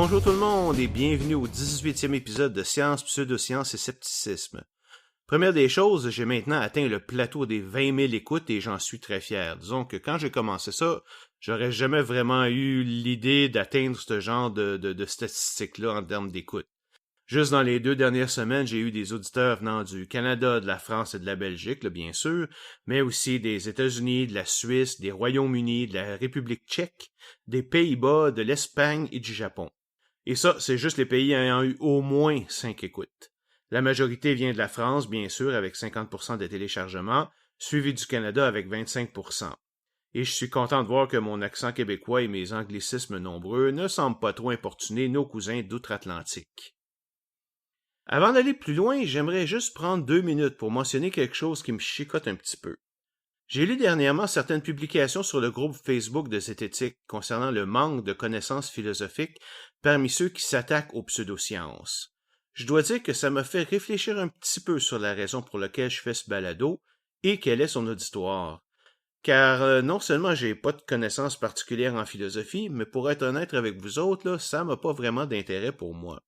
bonjour tout le monde et bienvenue au 18e épisode de Science, Pseudosciences et Scepticisme. Première des choses, j'ai maintenant atteint le plateau des 20 000 écoutes et j'en suis très fier. Disons que quand j'ai commencé ça, j'aurais jamais vraiment eu l'idée d'atteindre ce genre de statistiques-là en termes d'écoute. Juste dans les 2 dernières semaines, j'ai eu des auditeurs venant du Canada, de la France et de la Belgique, là, bien sûr, mais aussi des États-Unis, de la Suisse, des Royaumes-Unis, de la République tchèque, des Pays-Bas, de l'Espagne et du Japon. Et ça, c'est juste les pays ayant eu au moins 5 écoutes. La majorité vient de la France, bien sûr, avec 50% des téléchargements, suivi du Canada avec 25%. Et je suis content de voir que mon accent québécois et mes anglicismes nombreux ne semblent pas trop importuner nos cousins d'outre-Atlantique. Avant d'aller plus loin, j'aimerais juste prendre 2 minutes pour mentionner quelque chose qui me chicote un petit peu. J'ai lu dernièrement certaines publications sur le groupe Facebook de Zététique concernant le manque de connaissances philosophiques parmi ceux qui s'attaquent aux pseudosciences. Je dois dire que ça m'a fait réfléchir un petit peu sur la raison pour laquelle je fais ce balado et quel est son auditoire. Car non seulement j'ai pas de connaissances particulières en philosophie, mais pour être honnête avec vous autres, là, ça m'a pas vraiment d'intérêt pour moi.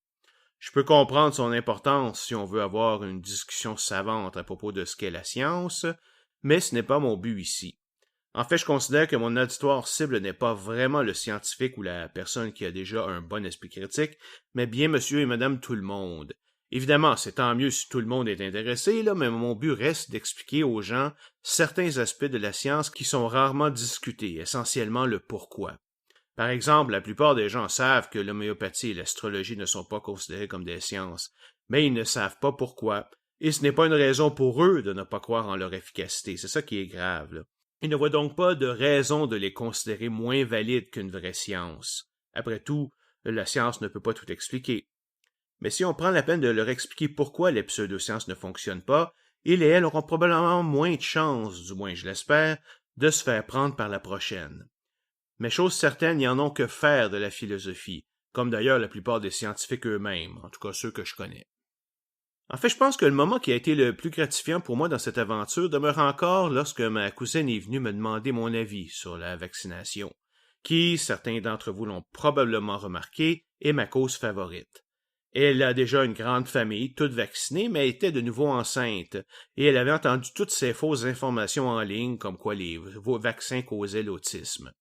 Je peux comprendre son importance si on veut avoir une discussion savante à propos de ce qu'est la science, mais ce n'est pas mon but ici. En fait, je considère que mon auditoire cible n'est pas vraiment le scientifique ou la personne qui a déjà un bon esprit critique, mais bien monsieur et madame tout le monde. Évidemment, c'est tant mieux si tout le monde est intéressé, là, mais mon but reste d'expliquer aux gens certains aspects de la science qui sont rarement discutés, essentiellement le pourquoi. Par exemple, la plupart des gens savent que l'homéopathie et l'astrologie ne sont pas considérées comme des sciences, mais ils ne savent pas pourquoi, et ce n'est pas une raison pour eux de ne pas croire en leur efficacité, c'est ça qui est grave, là. Ils ne voient donc pas de raison de les considérer moins valides qu'une vraie science. Après tout, la science ne peut pas tout expliquer. Mais si on prend la peine de leur expliquer pourquoi les pseudosciences ne fonctionnent pas, ils et elles auront probablement moins de chances, du moins je l'espère, de se faire prendre par la prochaine. Mais chose certaine, ils en ont que faire de la philosophie, comme d'ailleurs la plupart des scientifiques eux-mêmes, en tout cas ceux que je connais. En fait, je pense que le moment qui a été le plus gratifiant pour moi dans cette aventure demeure encore lorsque ma cousine est venue me demander mon avis sur la vaccination, qui, certains d'entre vous l'ont probablement remarqué, est ma cause favorite. Elle a déjà une grande famille, toute vaccinée, mais était de nouveau enceinte, et elle avait entendu toutes ces fausses informations en ligne, comme quoi les vaccins causaient l'autisme.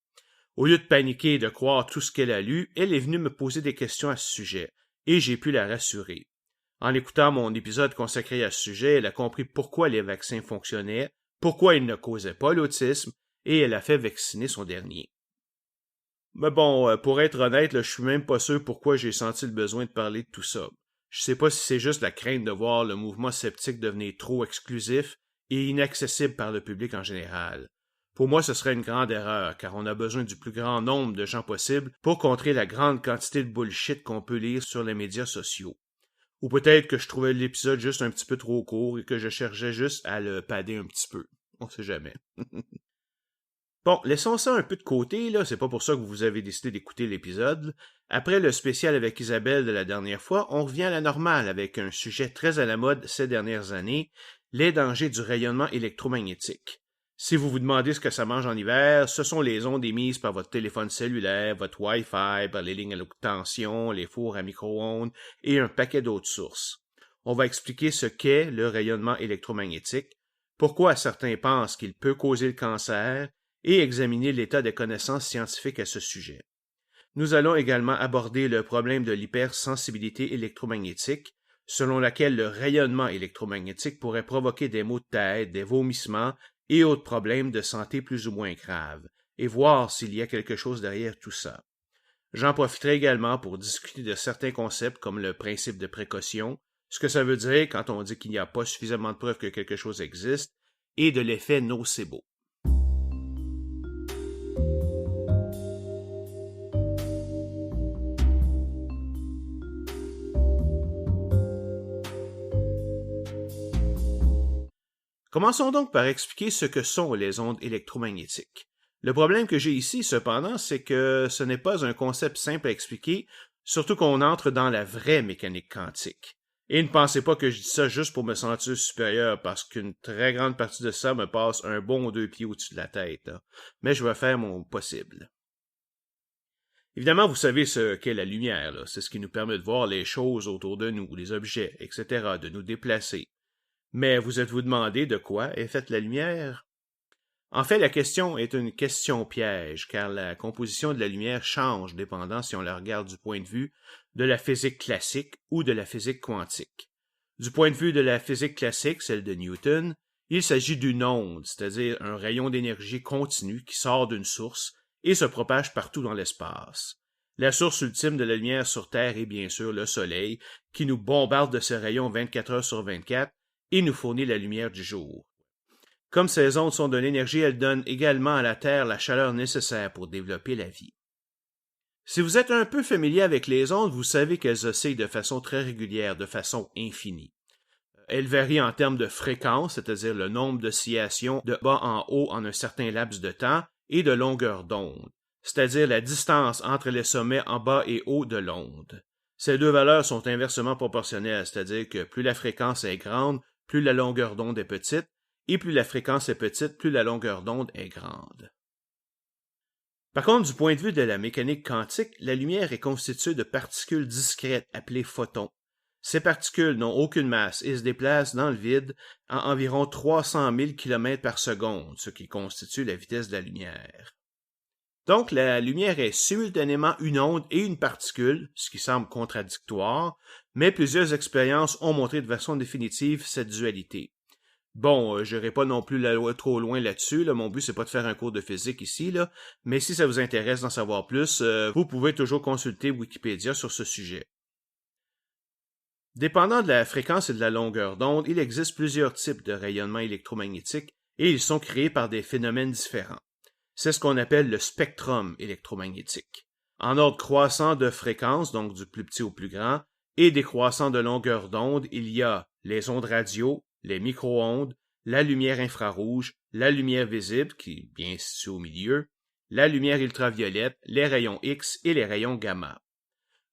Au lieu de paniquer et de croire tout ce qu'elle a lu, elle est venue me poser des questions à ce sujet, et j'ai pu la rassurer. En écoutant mon épisode consacré à ce sujet, elle a compris pourquoi les vaccins fonctionnaient, pourquoi ils ne causaient pas l'autisme, et elle a fait vacciner son dernier. Mais bon, pour être honnête, là, je suis même pas sûr pourquoi j'ai senti le besoin de parler de tout ça. Je sais pas si c'est juste la crainte de voir le mouvement sceptique devenir trop exclusif et inaccessible par le public en général. Pour moi, ce serait une grande erreur, car on a besoin du plus grand nombre de gens possible pour contrer la grande quantité de bullshit qu'on peut lire sur les médias sociaux. Ou peut-être que je trouvais l'épisode juste un petit peu trop court et que je cherchais juste à le padder un petit peu. On sait jamais. Bon, laissons ça un peu de côté, là, c'est pas pour ça que vous avez décidé d'écouter l'épisode. Après le spécial avec Isabelle de la dernière fois, on revient à la normale avec un sujet très à la mode ces dernières années, les dangers du rayonnement électromagnétique. Si vous vous demandez ce que ça mange en hiver, ce sont les ondes émises par votre téléphone cellulaire, votre Wi-Fi, par les lignes à haute tension, les fours à micro-ondes et un paquet d'autres sources. On va expliquer ce qu'est le rayonnement électromagnétique, pourquoi certains pensent qu'il peut causer le cancer, et examiner l'état des connaissances scientifiques à ce sujet. Nous allons également aborder le problème de l'hypersensibilité électromagnétique, selon laquelle le rayonnement électromagnétique pourrait provoquer des maux de tête, des vomissements et autres problèmes de santé plus ou moins graves, et voir s'il y a quelque chose derrière tout ça. J'en profiterai également pour discuter de certains concepts comme le principe de précaution, ce que ça veut dire quand on dit qu'il n'y a pas suffisamment de preuves que quelque chose existe, et de l'effet nocebo. Commençons donc par expliquer ce que sont les ondes électromagnétiques. Le problème que j'ai ici, cependant, c'est que ce n'est pas un concept simple à expliquer, surtout qu'on entre dans la vraie mécanique quantique. Et ne pensez pas que je dis ça juste pour me sentir supérieur, parce qu'une très grande partie de ça me passe un bon 2 pieds au-dessus de la tête. Mais je vais faire mon possible. Évidemment, vous savez ce qu'est la lumière, là. C'est ce qui nous permet de voir les choses autour de nous, les objets, etc., de nous déplacer. Mais vous êtes-vous demandé de quoi est faite la lumière? En fait, la question est une question piège, car la composition de la lumière change dépendant si on la regarde du point de vue de la physique classique ou de la physique quantique. Du point de vue de la physique classique, celle de Newton, il s'agit d'une onde, c'est-à-dire un rayon d'énergie continu qui sort d'une source et se propage partout dans l'espace. La source ultime de la lumière sur Terre est bien sûr le Soleil, qui nous bombarde de ses rayons 24 heures sur 24 et nous fournit la lumière du jour. Comme ces ondes sont de l'énergie, elles donnent également à la Terre la chaleur nécessaire pour développer la vie. Si vous êtes un peu familier avec les ondes, vous savez qu'elles oscillent de façon très régulière, de façon infinie. Elles varient en termes de fréquence, c'est-à-dire le nombre d'oscillations de bas en haut en un certain laps de temps, et de longueur d'onde, c'est-à-dire la distance entre les sommets en bas et haut de l'onde. Ces deux valeurs sont inversement proportionnelles, c'est-à-dire que plus la fréquence est grande, plus la longueur d'onde est petite, et plus la fréquence est petite, plus la longueur d'onde est grande. Par contre, du point de vue de la mécanique quantique, la lumière est constituée de particules discrètes appelées photons. Ces particules n'ont aucune masse et se déplacent dans le vide à environ 300 000 km par seconde, ce qui constitue la vitesse de la lumière. Donc, la lumière est simultanément une onde et une particule, ce qui semble contradictoire, mais plusieurs expériences ont montré de façon définitive cette dualité. Bon, je n'irai pas non plus trop loin là-dessus, mon but c'est pas de faire un cours de physique ici, mais si ça vous intéresse d'en savoir plus, vous pouvez toujours consulter Wikipédia sur ce sujet. Dépendant de la fréquence et de la longueur d'onde, il existe plusieurs types de rayonnements électromagnétiques et ils sont créés par des phénomènes différents. C'est ce qu'on appelle le spectrum électromagnétique. En ordre croissant de fréquence, donc du plus petit au plus grand, et décroissant de longueur d'onde, il y a les ondes radio, les micro-ondes, la lumière infrarouge, la lumière visible, qui est bien située au milieu, la lumière ultraviolette, les rayons X et les rayons gamma.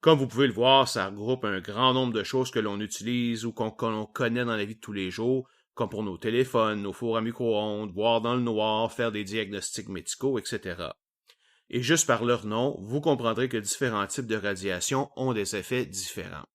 Comme vous pouvez le voir, ça regroupe un grand nombre de choses que l'on utilise ou qu'on connaît dans la vie de tous les jours, comme pour nos téléphones, nos fours à micro-ondes, voir dans le noir, faire des diagnostics médicaux, etc. Et juste par leur nom, vous comprendrez que différents types de radiation ont des effets différents.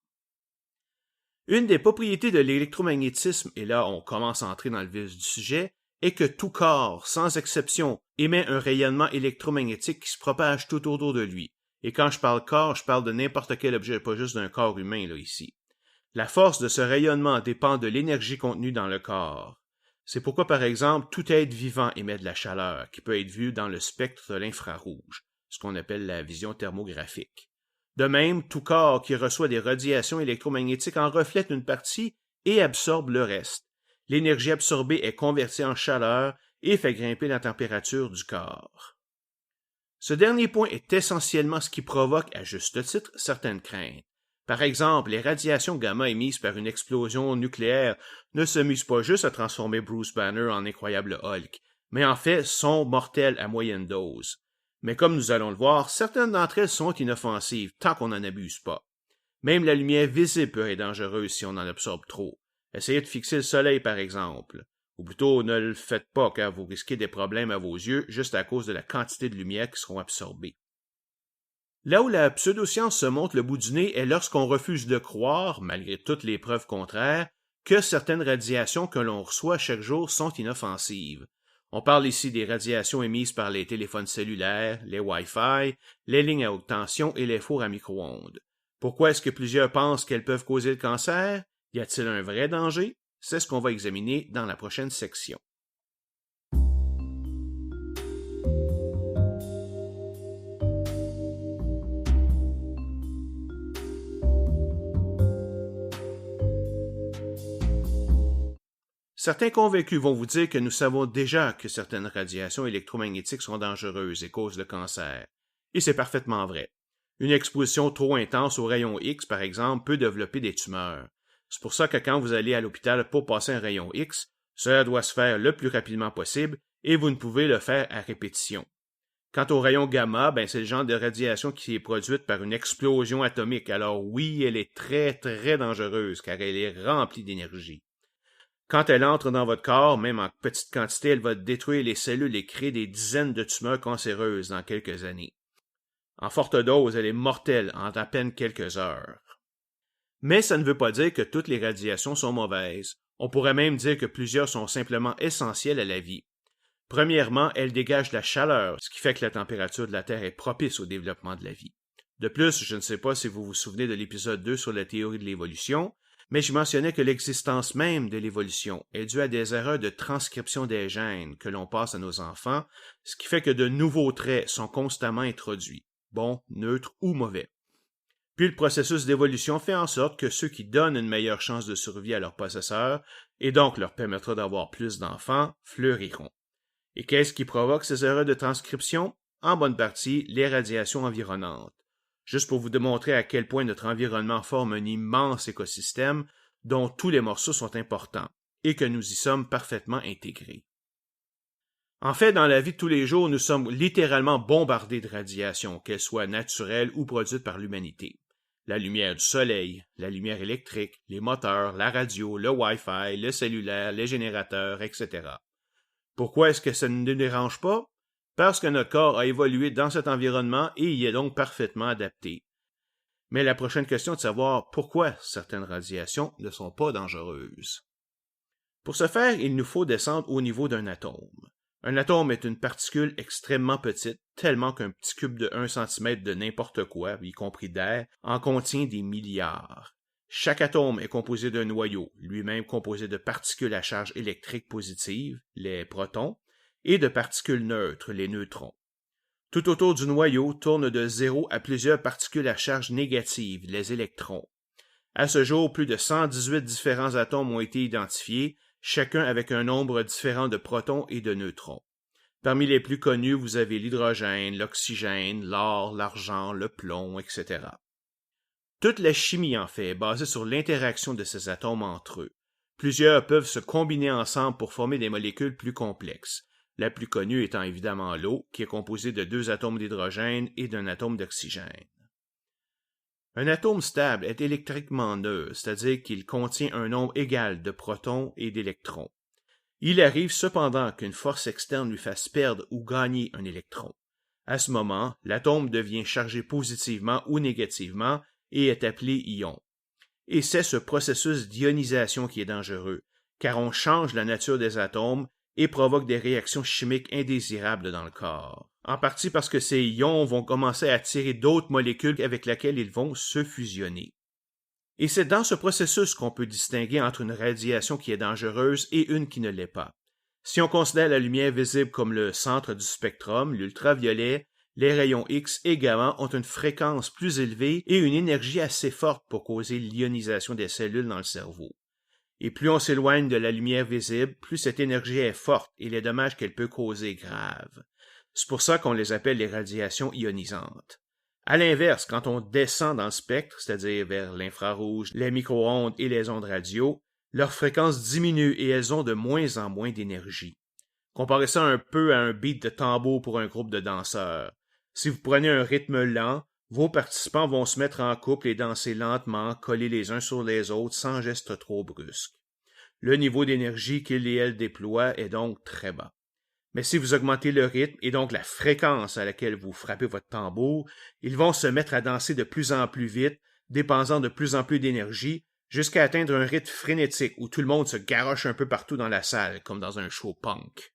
Une des propriétés de l'électromagnétisme, et là on commence à entrer dans le vif du sujet, est que tout corps, sans exception, émet un rayonnement électromagnétique qui se propage tout autour de lui. Et quand je parle corps, je parle de n'importe quel objet, pas juste d'un corps humain, ici. La force de ce rayonnement dépend de l'énergie contenue dans le corps. C'est pourquoi, par exemple, tout être vivant émet de la chaleur, qui peut être vue dans le spectre de l'infrarouge, ce qu'on appelle la vision thermographique. De même, tout corps qui reçoit des radiations électromagnétiques en reflète une partie et absorbe le reste. L'énergie absorbée est convertie en chaleur et fait grimper la température du corps. Ce dernier point est essentiellement ce qui provoque, à juste titre, certaines craintes. Par exemple, les radiations gamma émises par une explosion nucléaire ne se musent pas juste à transformer Bruce Banner en incroyable Hulk, mais en fait sont mortelles à moyenne dose. Mais comme nous allons le voir, certaines d'entre elles sont inoffensives tant qu'on n'en abuse pas. Même la lumière visible peut être dangereuse si on en absorbe trop. Essayez de fixer le soleil, par exemple. Ou plutôt, ne le faites pas car vous risquez des problèmes à vos yeux juste à cause de la quantité de lumière qui seront absorbées. Là où la pseudoscience se montre le bout du nez est lorsqu'on refuse de croire, malgré toutes les preuves contraires, que certaines radiations que l'on reçoit chaque jour sont inoffensives. On parle ici des radiations émises par les téléphones cellulaires, les Wi-Fi, les lignes à haute tension et les fours à micro-ondes. Pourquoi est-ce que plusieurs pensent qu'elles peuvent causer le cancer? Y a-t-il un vrai danger? C'est ce qu'on va examiner dans la prochaine section. Certains convaincus vont vous dire que nous savons déjà que certaines radiations électromagnétiques sont dangereuses et causent le cancer. Et c'est parfaitement vrai. Une exposition trop intense aux rayons X, par exemple, peut développer des tumeurs. C'est pour ça que quand vous allez à l'hôpital pour passer un rayon X, cela doit se faire le plus rapidement possible et vous ne pouvez le faire à répétition. Quant au rayon gamma, c'est le genre de radiation qui est produite par une explosion atomique. Alors oui, elle est très très dangereuse car elle est remplie d'énergie. Quand elle entre dans votre corps, même en petite quantité, elle va détruire les cellules et créer des dizaines de tumeurs cancéreuses dans quelques années. En forte dose, elle est mortelle en à peine quelques heures. Mais ça ne veut pas dire que toutes les radiations sont mauvaises. On pourrait même dire que plusieurs sont simplement essentielles à la vie. Premièrement, elles dégagent de la chaleur, ce qui fait que la température de la Terre est propice au développement de la vie. De plus, je ne sais pas si vous vous souvenez de l'épisode 2 sur la théorie de l'évolution, mais je mentionnais que l'existence même de l'évolution est due à des erreurs de transcription des gènes que l'on passe à nos enfants, ce qui fait que de nouveaux traits sont constamment introduits, bons, neutres ou mauvais. Puis le processus d'évolution fait en sorte que ceux qui donnent une meilleure chance de survie à leurs possesseurs, et donc leur permettra d'avoir plus d'enfants, fleuriront. Et qu'est-ce qui provoque ces erreurs de transcription? En bonne partie, les radiations environnantes. Juste pour vous démontrer à quel point notre environnement forme un immense écosystème dont tous les morceaux sont importants, et que nous y sommes parfaitement intégrés. En fait, dans la vie de tous les jours, nous sommes littéralement bombardés de radiations, qu'elles soient naturelles ou produites par l'humanité. La lumière du soleil, la lumière électrique, les moteurs, la radio, le Wi-Fi, le cellulaire, les générateurs, etc. Pourquoi est-ce que ça ne nous dérange pas? Parce que notre corps a évolué dans cet environnement et y est donc parfaitement adapté. Mais la prochaine question est de savoir pourquoi certaines radiations ne sont pas dangereuses. Pour ce faire, il nous faut descendre au niveau d'un atome. Un atome est une particule extrêmement petite, tellement qu'un petit cube de 1 cm de n'importe quoi, y compris d'air, en contient des milliards. Chaque atome est composé d'un noyau, lui-même composé de particules à charge électrique positive, les protons, et de particules neutres, les neutrons. Tout autour du noyau tourne de 0 à plusieurs particules à charge négative, les électrons. À ce jour, plus de 118 différents atomes ont été identifiés, chacun avec un nombre différent de protons et de neutrons. Parmi les plus connus, vous avez l'hydrogène, l'oxygène, l'or, l'argent, le plomb, etc. Toute la chimie, en fait, est basée sur l'interaction de ces atomes entre eux. Plusieurs peuvent se combiner ensemble pour former des molécules plus complexes, la plus connue étant évidemment l'eau, qui est composée de 2 atomes d'hydrogène et d'un atome d'oxygène. Un atome stable est électriquement neutre, c'est-à-dire qu'il contient un nombre égal de protons et d'électrons. Il arrive cependant qu'une force externe lui fasse perdre ou gagner un électron. À ce moment, l'atome devient chargé positivement ou négativement et est appelé ion. Et c'est ce processus d'ionisation qui est dangereux, car on change la nature des atomes et provoque des réactions chimiques indésirables dans le corps. En partie parce que ces ions vont commencer à attirer d'autres molécules avec lesquelles ils vont se fusionner. Et c'est dans ce processus qu'on peut distinguer entre une radiation qui est dangereuse et une qui ne l'est pas. Si on considère la lumière visible comme le centre du spectrum, l'ultraviolet, les rayons X et gamma ont une fréquence plus élevée et une énergie assez forte pour causer l'ionisation des cellules dans le cerveau. Et plus on s'éloigne de la lumière visible, plus cette énergie est forte et les dommages qu'elle peut causer graves. C'est pour ça qu'on les appelle les radiations ionisantes. À l'inverse, quand on descend dans le spectre, c'est-à-dire vers l'infrarouge, les micro-ondes et les ondes radio, leur fréquence diminue et elles ont de moins en moins d'énergie. Comparez ça un peu à un beat de tambour pour un groupe de danseurs. Si vous prenez un rythme lent, vos participants vont se mettre en couple et danser lentement, collés les uns sur les autres, sans geste trop brusque. Le niveau d'énergie qu'ils et elles déploient est donc très bas. Mais si vous augmentez le rythme et donc la fréquence à laquelle vous frappez votre tambour, ils vont se mettre à danser de plus en plus vite, dépensant de plus en plus d'énergie, jusqu'à atteindre un rythme frénétique où tout le monde se garoche un peu partout dans la salle, comme dans un show punk.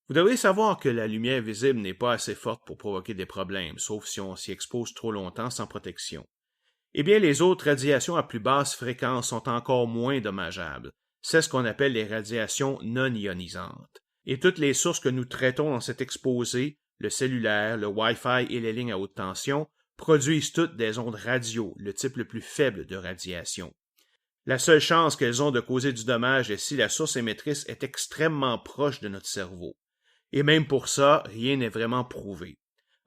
Vous devriez savoir que la lumière visible n'est pas assez forte pour provoquer des problèmes, sauf si on s'y expose trop longtemps sans protection. Eh bien, les autres radiations à plus basse fréquence sont encore moins dommageables. C'est ce qu'on appelle les radiations non ionisantes. Et toutes les sources que nous traitons dans cet exposé, le cellulaire, le Wi-Fi et les lignes à haute tension, produisent toutes des ondes radio, le type le plus faible de radiation. La seule chance qu'elles ont de causer du dommage est si la source émettrice est extrêmement proche de notre cerveau. Et même pour ça, rien n'est vraiment prouvé.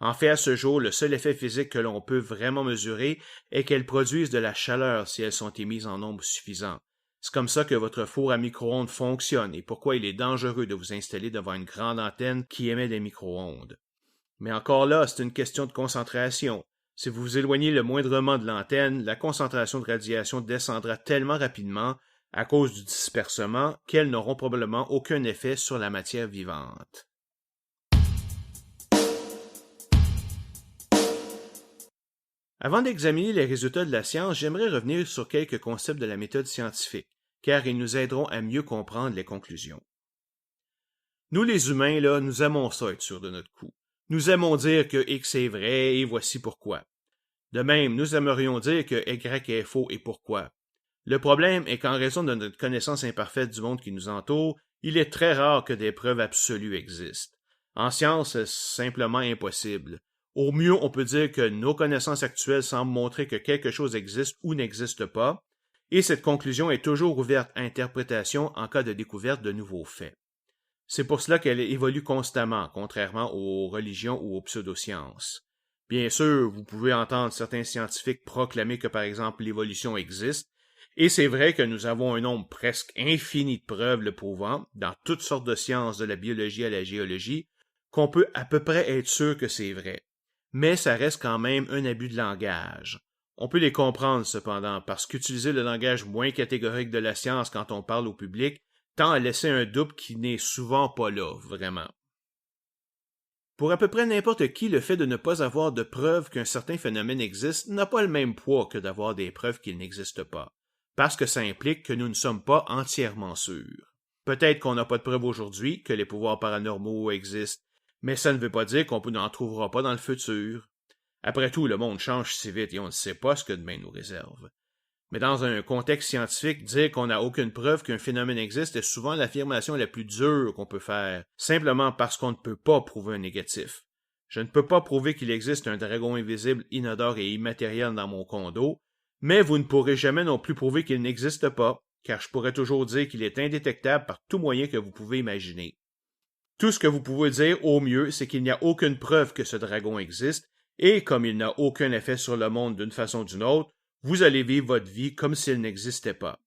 En fait, à ce jour, le seul effet physique que l'on peut vraiment mesurer est qu'elles produisent de la chaleur si elles sont émises en nombre suffisant. C'est comme ça que votre four à micro-ondes fonctionne et pourquoi il est dangereux de vous installer devant une grande antenne qui émet des micro-ondes. Mais encore là, c'est une question de concentration. Si vous vous éloignez le moindrement de l'antenne, la concentration de radiation descendra tellement rapidement à cause du dispersement qu'elles n'auront probablement aucun effet sur la matière vivante. Avant d'examiner les résultats de la science, j'aimerais revenir sur quelques concepts de la méthode scientifique, car ils nous aideront à mieux comprendre les conclusions. Nous les humains, là, nous aimons ça être sûrs de notre coup. Nous aimons dire que X est vrai et voici pourquoi. De même, nous aimerions dire que Y est faux et pourquoi. Le problème est qu'en raison de notre connaissance imparfaite du monde qui nous entoure, il est très rare que des preuves absolues existent. En science, c'est simplement impossible. Au mieux, on peut dire que nos connaissances actuelles semblent montrer que quelque chose existe ou n'existe pas, et cette conclusion est toujours ouverte à interprétation en cas de découverte de nouveaux faits. C'est pour cela qu'elle évolue constamment, contrairement aux religions ou aux pseudosciences. Bien sûr, vous pouvez entendre certains scientifiques proclamer que, par exemple, l'évolution existe, et c'est vrai que nous avons un nombre presque infini de preuves le prouvant, dans toutes sortes de sciences, de la biologie à la géologie, qu'on peut à peu près être sûr que c'est vrai. Mais ça reste quand même un abus de langage. On peut les comprendre cependant, parce qu'utiliser le langage moins catégorique de la science quand on parle au public tend à laisser un doute qui n'est souvent pas là, vraiment. Pour à peu près n'importe qui, le fait de ne pas avoir de preuves qu'un certain phénomène existe n'a pas le même poids que d'avoir des preuves qu'il n'existe pas, parce que ça implique que nous ne sommes pas entièrement sûrs. Peut-être qu'on n'a pas de preuves aujourd'hui que les pouvoirs paranormaux existent, mais ça ne veut pas dire qu'on n'en trouvera pas dans le futur. Après tout, le monde change si vite et on ne sait pas ce que demain nous réserve. Mais dans un contexte scientifique, dire qu'on n'a aucune preuve qu'un phénomène existe est souvent l'affirmation la plus dure qu'on peut faire, simplement parce qu'on ne peut pas prouver un négatif. Je ne peux pas prouver qu'il existe un dragon invisible, inodore et immatériel dans mon condo, mais vous ne pourrez jamais non plus prouver qu'il n'existe pas, car je pourrais toujours dire qu'il est indétectable par tout moyen que vous pouvez imaginer. Tout ce que vous pouvez dire au mieux, c'est qu'il n'y a aucune preuve que ce dragon existe, et comme il n'a aucun effet sur le monde d'une façon ou d'une autre, vous allez vivre votre vie comme s'il n'existait pas.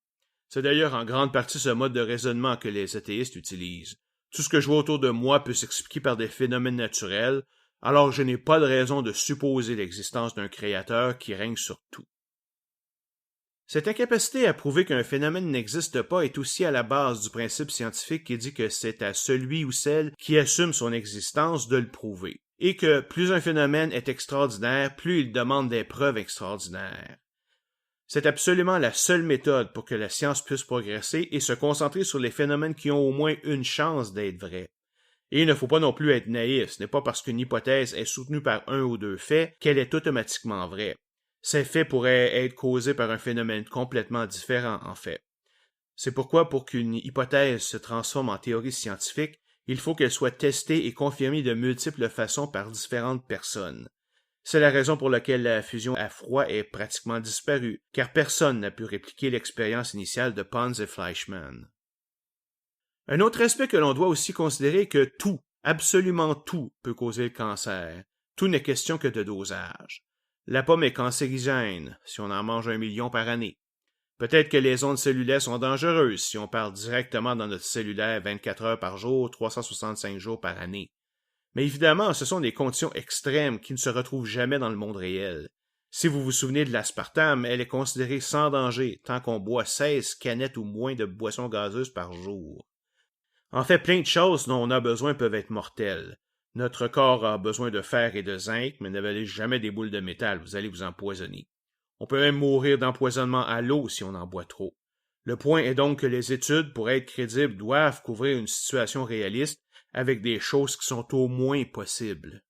C'est d'ailleurs en grande partie ce mode de raisonnement que les athéistes utilisent. Tout ce que je vois autour de moi peut s'expliquer par des phénomènes naturels, alors je n'ai pas de raison de supposer l'existence d'un créateur qui règne sur tout. Cette incapacité à prouver qu'un phénomène n'existe pas est aussi à la base du principe scientifique qui dit que c'est à celui ou celle qui assume son existence de le prouver, et que plus un phénomène est extraordinaire, plus il demande des preuves extraordinaires. C'est absolument la seule méthode pour que la science puisse progresser et se concentrer sur les phénomènes qui ont au moins une chance d'être vrais. Et il ne faut pas non plus être naïf, ce n'est pas parce qu'une hypothèse est soutenue par un ou deux faits qu'elle est automatiquement vraie. Ces faits pourraient être causés par un phénomène complètement différent, en fait. C'est pourquoi, pour qu'une hypothèse se transforme en théorie scientifique, il faut qu'elle soit testée et confirmée de multiples façons par différentes personnes. C'est la raison pour laquelle la fusion à froid est pratiquement disparue, car personne n'a pu répliquer l'expérience initiale de Pons et Fleischmann. Un autre aspect que l'on doit aussi considérer est que tout, absolument tout, peut causer le cancer. Tout n'est question que de dosage. La pomme est cancérigène, si on en mange 1 million par année. Peut-être que les ondes cellulaires sont dangereuses si on parle directement dans notre cellulaire 24 heures par jour, 365 jours par année. Mais évidemment, ce sont des conditions extrêmes qui ne se retrouvent jamais dans le monde réel. Si vous vous souvenez de l'aspartame, elle est considérée sans danger tant qu'on boit 16 canettes ou moins de boissons gazeuses par jour. En fait, plein de choses dont on a besoin peuvent être mortelles. Notre corps a besoin de fer et de zinc, mais n'avalez jamais des boules de métal, vous allez vous empoisonner. On peut même mourir d'empoisonnement à l'eau si on en boit trop. Le point est donc que les études, pour être crédibles, doivent couvrir une situation réaliste avec des choses qui sont au moins possibles.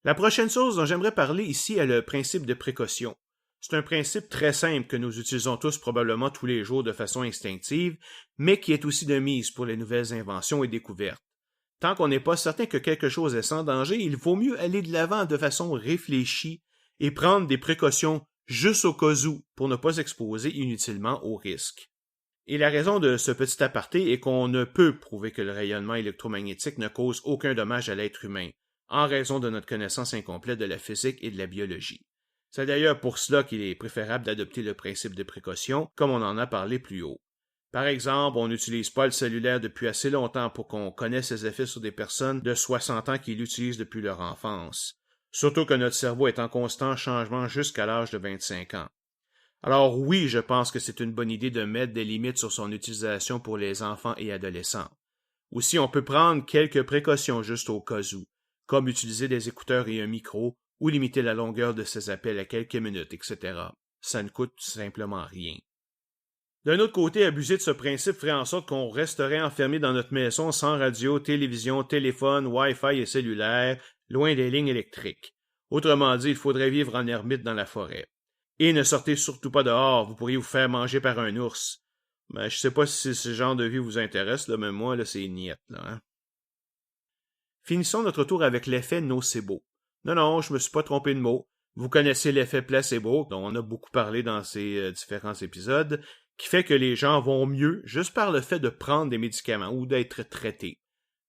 La prochaine chose dont j'aimerais parler ici est le principe de précaution. C'est un principe très simple que nous utilisons tous probablement tous les jours de façon instinctive, mais qui est aussi de mise pour les nouvelles inventions et découvertes. Tant qu'on n'est pas certain que quelque chose est sans danger, il vaut mieux aller de l'avant de façon réfléchie et prendre des précautions juste au cas où pour ne pas s'exposer inutilement au risque. Et la raison de ce petit aparté est qu'on ne peut prouver que le rayonnement électromagnétique ne cause aucun dommage à l'être humain, en raison de notre connaissance incomplète de la physique et de la biologie. C'est d'ailleurs pour cela qu'il est préférable d'adopter le principe de précaution, comme on en a parlé plus haut. Par exemple, on n'utilise pas le cellulaire depuis assez longtemps pour qu'on connaisse ses effets sur des personnes de 60 ans qui l'utilisent depuis leur enfance. Surtout que notre cerveau est en constant changement jusqu'à l'âge de 25 ans. Alors oui, je pense que c'est une bonne idée de mettre des limites sur son utilisation pour les enfants et adolescents. Aussi, on peut prendre quelques précautions juste au cas où, comme utiliser des écouteurs et un micro, ou limiter la longueur de ses appels à quelques minutes, etc. Ça ne coûte tout simplement rien. D'un autre côté, abuser de ce principe ferait en sorte qu'on resterait enfermé dans notre maison sans radio, télévision, téléphone, Wi-Fi et cellulaire, loin des lignes électriques. Autrement dit, il faudrait vivre en ermite dans la forêt. Et ne sortez surtout pas dehors, vous pourriez vous faire manger par un ours. Ben, je sais pas si ce genre de vie vous intéresse, là, mais moi, là, c'est niette, là, hein. Finissons notre tour avec l'effet nocebo. Non, je me suis pas trompé de mot. Vous connaissez l'effet placebo, dont on a beaucoup parlé dans ces différents épisodes, qui fait que les gens vont mieux juste par le fait de prendre des médicaments ou d'être traités,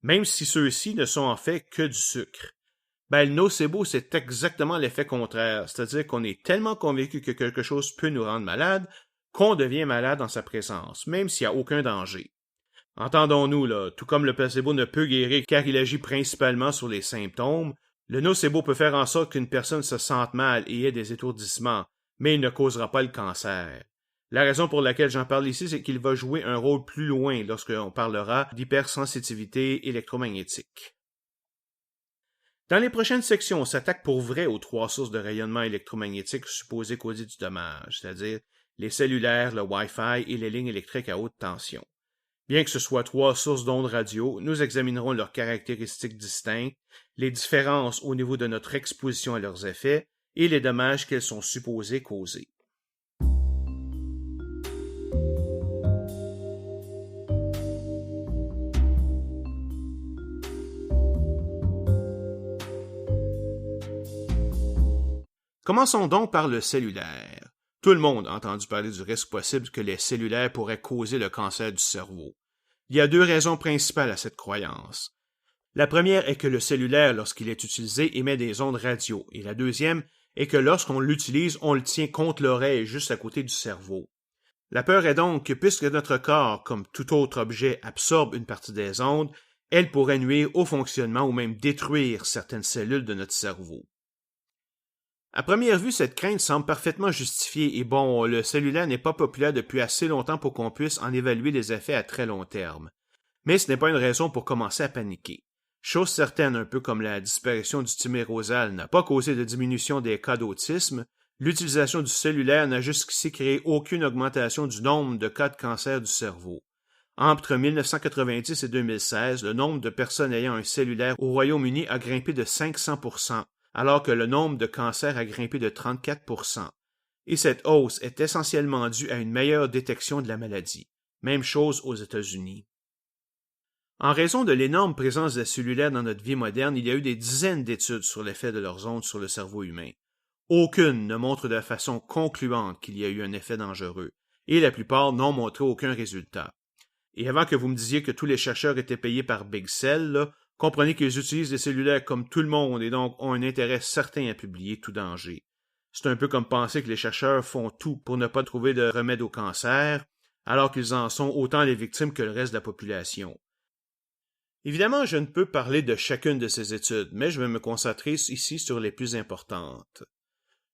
même si ceux-ci ne sont en fait que du sucre. Ben, le nocebo, c'est exactement l'effet contraire, c'est-à-dire qu'on est tellement convaincu que quelque chose peut nous rendre malade qu'on devient malade en sa présence, même s'il n'y a aucun danger. Entendons-nous, là, tout comme le placebo ne peut guérir car il agit principalement sur les symptômes, le nocebo peut faire en sorte qu'une personne se sente mal et ait des étourdissements, mais il ne causera pas le cancer. La raison pour laquelle j'en parle ici, c'est qu'il va jouer un rôle plus loin lorsqu'on parlera d'hypersensitivité électromagnétique. Dans les prochaines sections, on s'attaque pour vrai aux 3 sources de rayonnement électromagnétique supposées causer du dommage, c'est-à-dire les cellulaires, le Wi-Fi et les lignes électriques à haute tension. Bien que ce soit 3 sources d'ondes radio, nous examinerons leurs caractéristiques distinctes, les différences au niveau de notre exposition à leurs effets et les dommages qu'elles sont supposées causer. Commençons donc par le cellulaire. Tout le monde a entendu parler du risque possible que les cellulaires pourraient causer le cancer du cerveau. Il y a 2 raisons principales à cette croyance. La première est que le cellulaire, lorsqu'il est utilisé, émet des ondes radio, et la deuxième est que lorsqu'on l'utilise, on le tient contre l'oreille juste à côté du cerveau. La peur est donc que puisque notre corps, comme tout autre objet, absorbe une partie des ondes, elle pourrait nuire au fonctionnement ou même détruire certaines cellules de notre cerveau. À première vue, cette crainte semble parfaitement justifiée et bon, le cellulaire n'est pas populaire depuis assez longtemps pour qu'on puisse en évaluer les effets à très long terme. Mais ce n'est pas une raison pour commencer à paniquer. Chose certaine, un peu comme la disparition du thymérosal n'a pas causé de diminution des cas d'autisme, l'utilisation du cellulaire n'a jusqu'ici créé aucune augmentation du nombre de cas de cancer du cerveau. Entre 1990 et 2016, le nombre de personnes ayant un cellulaire au Royaume-Uni a grimpé de 500%, alors que le nombre de cancers a grimpé de 34%. Et cette hausse est essentiellement due à une meilleure détection de la maladie. Même chose aux États-Unis. En raison de l'énorme présence des cellulaires dans notre vie moderne, il y a eu des dizaines d'études sur l'effet de leurs ondes sur le cerveau humain. Aucune ne montre de façon concluante qu'il y a eu un effet dangereux, et la plupart n'ont montré aucun résultat. Et avant que vous me disiez que tous les chercheurs étaient payés par Big Cell, là, comprenez qu'ils utilisent les cellulaires comme tout le monde et donc ont un intérêt certain à publier tout danger. C'est un peu comme penser que les chercheurs font tout pour ne pas trouver de remède au cancer, alors qu'ils en sont autant les victimes que le reste de la population. Évidemment, je ne peux parler de chacune de ces études, mais je vais me concentrer ici sur les plus importantes.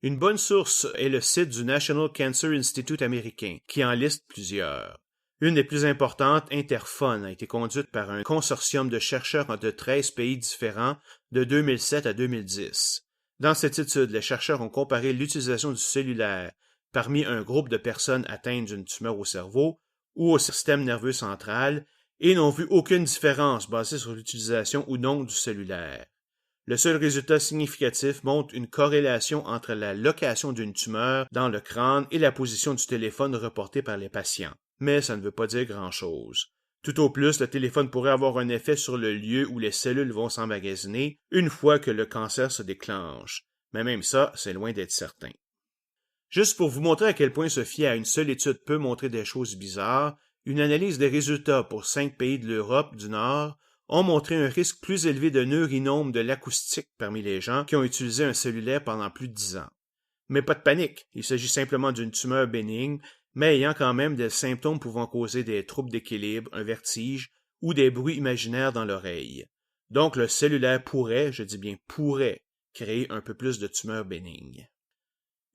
Une bonne source est le site du National Cancer Institute américain, qui en liste plusieurs. Une des plus importantes, Interphone, a été conduite par un consortium de chercheurs de 13 pays différents de 2007 à 2010. Dans cette étude, les chercheurs ont comparé l'utilisation du cellulaire parmi un groupe de personnes atteintes d'une tumeur au cerveau ou au système nerveux central et n'ont vu aucune différence basée sur l'utilisation ou non du cellulaire. Le seul résultat significatif montre une corrélation entre la location d'une tumeur dans le crâne et la position du téléphone reporté par les patients. Mais ça ne veut pas dire grand-chose. Tout au plus, le téléphone pourrait avoir un effet sur le lieu où les cellules vont s'emmagasiner une fois que le cancer se déclenche. Mais même ça, c'est loin d'être certain. Juste pour vous montrer à quel point se fier à une seule étude peut montrer des choses bizarres, une analyse des résultats pour 5 pays de l'Europe du Nord ont montré un risque plus élevé de neurinome de l'acoustique parmi les gens qui ont utilisé un cellulaire pendant plus de 10 ans. Mais pas de panique, il s'agit simplement d'une tumeur bénigne, mais ayant quand même des symptômes pouvant causer des troubles d'équilibre, un vertige ou des bruits imaginaires dans l'oreille. Donc le cellulaire pourrait, je dis bien pourrait, créer un peu plus de tumeurs bénignes.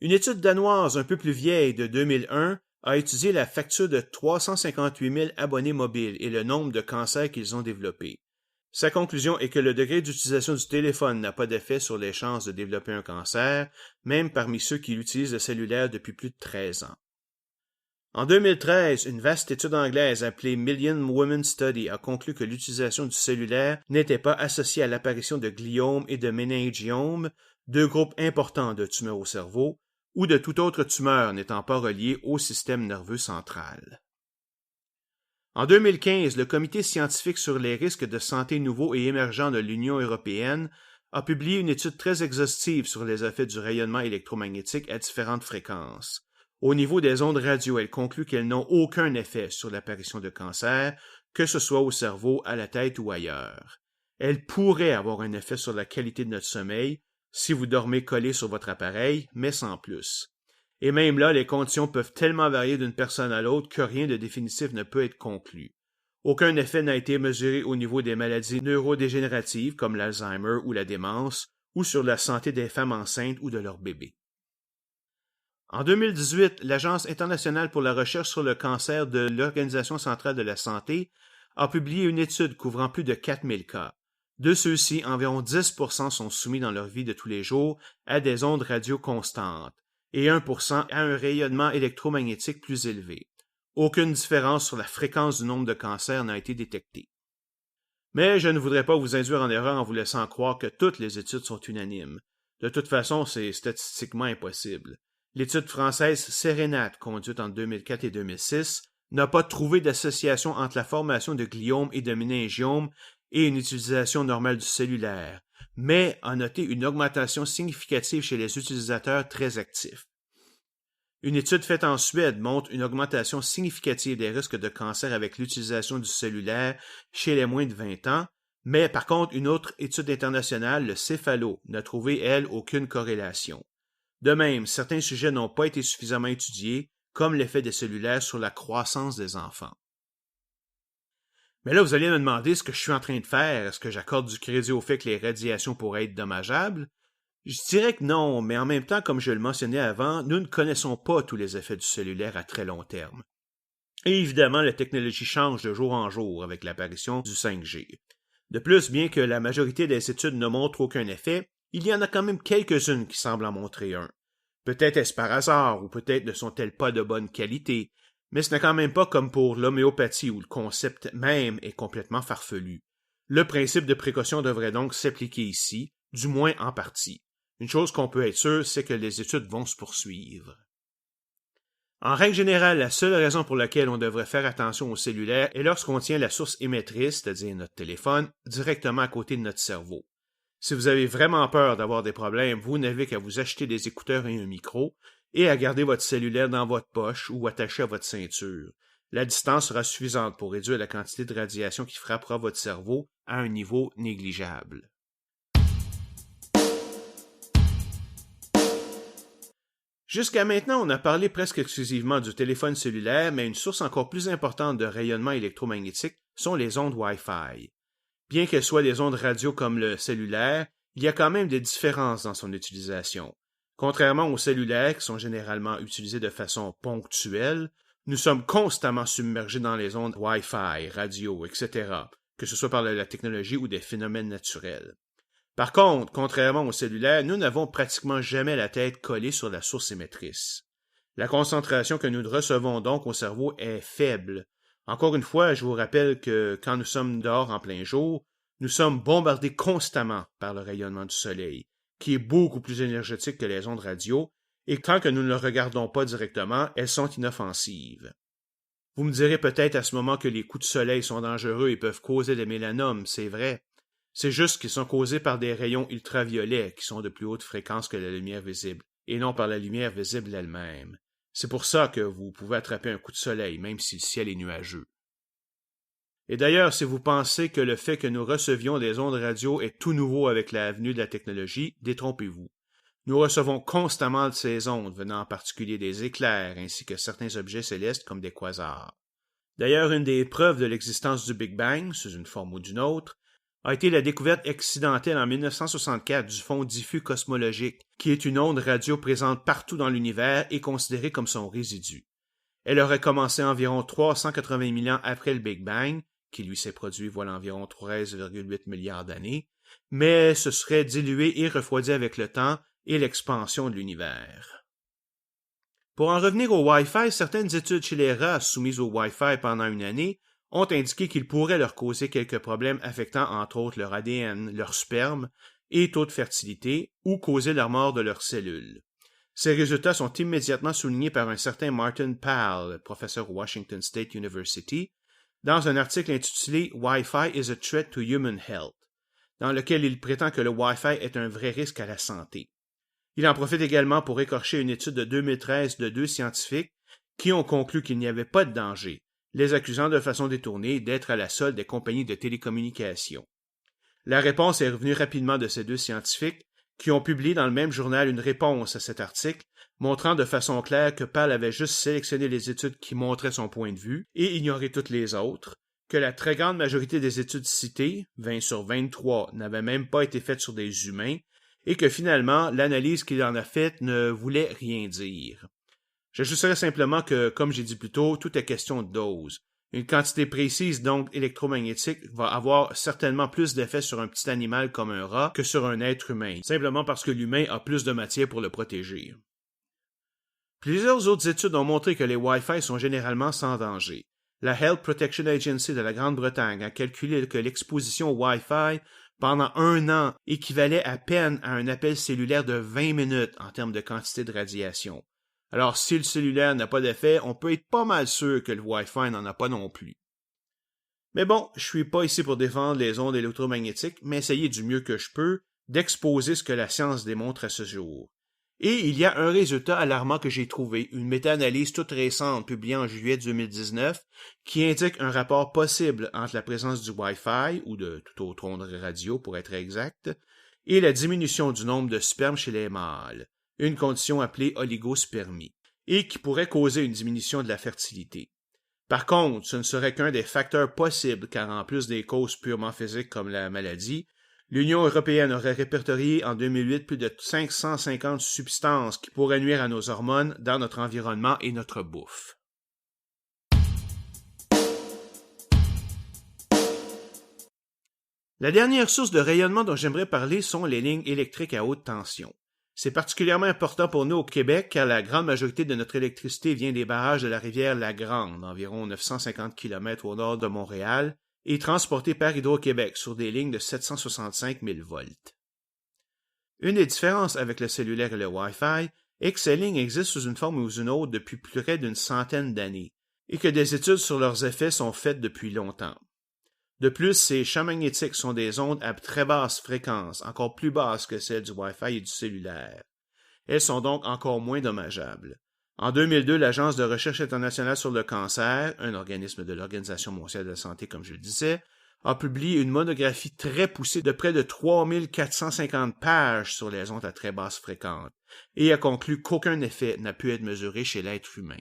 Une étude danoise un peu plus vieille de 2001 a étudié la facture de 358 000 abonnés mobiles et le nombre de cancers qu'ils ont développés. Sa conclusion est que le degré d'utilisation du téléphone n'a pas d'effet sur les chances de développer un cancer, même parmi ceux qui utilisent le cellulaire depuis plus de 13 ans. En 2013, une vaste étude anglaise appelée Million Women Study a conclu que l'utilisation du cellulaire n'était pas associée à l'apparition de gliomes et de méningiomes, deux groupes importants de tumeurs au cerveau, ou de toute autre tumeur n'étant pas reliée au système nerveux central. En 2015, le Comité scientifique sur les risques de santé nouveaux et émergents de l'Union européenne a publié une étude très exhaustive sur les effets du rayonnement électromagnétique à différentes fréquences. Au niveau des ondes radio, elle conclut qu'elles n'ont aucun effet sur l'apparition de cancer, que ce soit au cerveau, à la tête ou ailleurs. Elles pourraient avoir un effet sur la qualité de notre sommeil, si vous dormez collé sur votre appareil, mais sans plus. Et même là, les conditions peuvent tellement varier d'une personne à l'autre que rien de définitif ne peut être conclu. Aucun effet n'a été mesuré au niveau des maladies neurodégénératives comme l'Alzheimer ou la démence, ou sur la santé des femmes enceintes ou de leurs bébés. En 2018, l'Agence internationale pour la recherche sur le cancer de l'Organisation centrale de la santé a publié une étude couvrant plus de 4000 cas. De ceux-ci, environ 10% sont soumis dans leur vie de tous les jours à des ondes radio constantes et 1% à un rayonnement électromagnétique plus élevé. Aucune différence sur la fréquence du nombre de cancers n'a été détectée. Mais je ne voudrais pas vous induire en erreur en vous laissant croire que toutes les études sont unanimes. De toute façon, c'est statistiquement impossible. L'étude française Sérénate, conduite en 2004 et 2006, n'a pas trouvé d'association entre la formation de gliomes et de méningiomes et une utilisation normale du cellulaire, mais a noté une augmentation significative chez les utilisateurs très actifs. Une étude faite en Suède montre une augmentation significative des risques de cancer avec l'utilisation du cellulaire chez les moins de 20 ans, mais par contre, une autre étude internationale, le Céphalo, n'a trouvé, elle, aucune corrélation. De même, certains sujets n'ont pas été suffisamment étudiés, comme l'effet des cellulaires sur la croissance des enfants. Mais là, vous allez me demander ce que je suis en train de faire. Est-ce que j'accorde du crédit au fait que les radiations pourraient être dommageables? Je dirais que non, mais en même temps, comme je le mentionnais avant, nous ne connaissons pas tous les effets du cellulaire à très long terme. Et évidemment, la technologie change de jour en jour avec l'apparition du 5G. De plus, bien que la majorité des études ne montrent aucun effet, il y en a quand même quelques-unes qui semblent en montrer un. Peut-être est-ce par hasard, ou peut-être ne sont-elles pas de bonne qualité, mais ce n'est quand même pas comme pour l'homéopathie où le concept même est complètement farfelu. Le principe de précaution devrait donc s'appliquer ici, du moins en partie. Une chose qu'on peut être sûr, c'est que les études vont se poursuivre. En règle générale, la seule raison pour laquelle on devrait faire attention au cellulaire est lorsqu'on tient la source émettrice, c'est-à-dire notre téléphone, directement à côté de notre cerveau. Si vous avez vraiment peur d'avoir des problèmes, vous n'avez qu'à vous acheter des écouteurs et un micro et à garder votre cellulaire dans votre poche ou attaché à votre ceinture. La distance sera suffisante pour réduire la quantité de radiation qui frappera votre cerveau à un niveau négligeable. Jusqu'à maintenant, on a parlé presque exclusivement du téléphone cellulaire, mais une source encore plus importante de rayonnement électromagnétique sont les ondes Wi-Fi. Bien qu'elles soient des ondes radio comme le cellulaire, il y a quand même des différences dans son utilisation. Contrairement aux cellulaires qui sont généralement utilisés de façon ponctuelle, nous sommes constamment submergés dans les ondes Wi-Fi, radio, etc., que ce soit par la technologie ou des phénomènes naturels. Par contre, contrairement aux cellulaires, nous n'avons pratiquement jamais la tête collée sur la source émettrice. La concentration que nous recevons donc au cerveau est faible. Encore une fois, je vous rappelle que quand nous sommes dehors en plein jour, nous sommes bombardés constamment par le rayonnement du soleil, qui est beaucoup plus énergétique que les ondes radio, et tant que nous ne le regardons pas directement, elles sont inoffensives. Vous me direz peut-être à ce moment que les coups de soleil sont dangereux et peuvent causer des mélanomes, c'est vrai. C'est juste qu'ils sont causés par des rayons ultraviolets qui sont de plus haute fréquence que la lumière visible, et non par la lumière visible elle-même. C'est pour ça que vous pouvez attraper un coup de soleil, même si le ciel est nuageux. Et d'ailleurs, si vous pensez que le fait que nous recevions des ondes radio est tout nouveau avec la venue de la technologie, détrompez-vous. Nous recevons constamment de ces ondes, venant en particulier des éclairs, ainsi que certains objets célestes comme des quasars. D'ailleurs, une des preuves de l'existence du Big Bang, sous une forme ou d'une autre, a été la découverte accidentelle en 1964 du fond diffus cosmologique, qui est une onde radio présente partout dans l'univers et considérée comme son résidu. Elle aurait commencé environ 380 000 ans après le Big Bang qui lui s'est produit voilà environ 13,8 milliards d'années, mais se serait dilué et refroidi avec le temps et l'expansion de l'univers. Pour en revenir au Wi-Fi, certaines études chez les rats soumises au Wi-Fi pendant une année ont indiqué qu'il pourrait leur causer quelques problèmes affectant entre autres leur ADN, leur sperme et taux de fertilité, ou causer la mort de leurs cellules. Ces résultats sont immédiatement soulignés par un certain Martin Pal, professeur au Washington State University, dans un article intitulé « Wi-Fi is a threat to human health », dans lequel il prétend que le Wi-Fi est un vrai risque à la santé. Il en profite également pour écorcher une étude de 2013 de 2 scientifiques qui ont conclu qu'il n'y avait pas de danger, les accusant de façon détournée d'être à la solde des compagnies de télécommunications. La réponse est revenue rapidement de ces 2 scientifiques qui ont publié dans le même journal une réponse à cet article, montrant de façon claire que Pal avait juste sélectionné les études qui montraient son point de vue et ignoré toutes les autres, que la très grande majorité des études citées, 20 sur 23, n'avaient même pas été faites sur des humains, et que finalement, l'analyse qu'il en a faite ne voulait rien dire. J'ajouterais simplement que, comme j'ai dit plus tôt, tout est question de dose. Une quantité précise, donc électromagnétique, va avoir certainement plus d'effet sur un petit animal comme un rat que sur un être humain, simplement parce que l'humain a plus de matière pour le protéger. Plusieurs autres études ont montré que les Wi-Fi sont généralement sans danger. La Health Protection Agency de la Grande-Bretagne a calculé que l'exposition au Wi-Fi pendant 1 an équivalait à peine à un appel cellulaire de 20 minutes en termes de quantité de radiation. Alors, si le cellulaire n'a pas d'effet, on peut être pas mal sûr que le Wi-Fi n'en a pas non plus. Mais bon, je suis pas ici pour défendre les ondes électromagnétiques, mais essayer du mieux que je peux d'exposer ce que la science démontre à ce jour. Et il y a un résultat alarmant que j'ai trouvé, une méta-analyse toute récente publiée en juillet 2019, qui indique un rapport possible entre la présence du Wi-Fi, ou de toute autre onde radio pour être exact, et la diminution du nombre de sperme chez les mâles, une condition appelée oligospermie, et qui pourrait causer une diminution de la fertilité. Par contre, ce ne serait qu'un des facteurs possibles, car en plus des causes purement physiques comme la maladie, l'Union européenne aurait répertorié en 2008 plus de 550 substances qui pourraient nuire à nos hormones dans notre environnement et notre bouffe. La dernière source de rayonnement dont j'aimerais parler sont les lignes électriques à haute tension. C'est particulièrement important pour nous au Québec car la grande majorité de notre électricité vient des barrages de la rivière Lagrande, environ 950 km au nord de Montréal, et transportée par Hydro-Québec sur des lignes de 765 000 volts. Une des différences avec le cellulaire et le Wi-Fi est que ces lignes existent sous une forme ou une autre depuis près d'une centaine d'années, et que des études sur leurs effets sont faites depuis longtemps. De plus, ces champs magnétiques sont des ondes à très basse fréquence, encore plus basses que celles du Wi-Fi et du cellulaire. Elles sont donc encore moins dommageables. En 2002, l'Agence de recherche internationale sur le cancer, un organisme de l'Organisation mondiale de la santé comme je le disais, a publié une monographie très poussée de près de 3450 pages sur les ondes à très basse fréquence et a conclu qu'aucun effet n'a pu être mesuré chez l'être humain.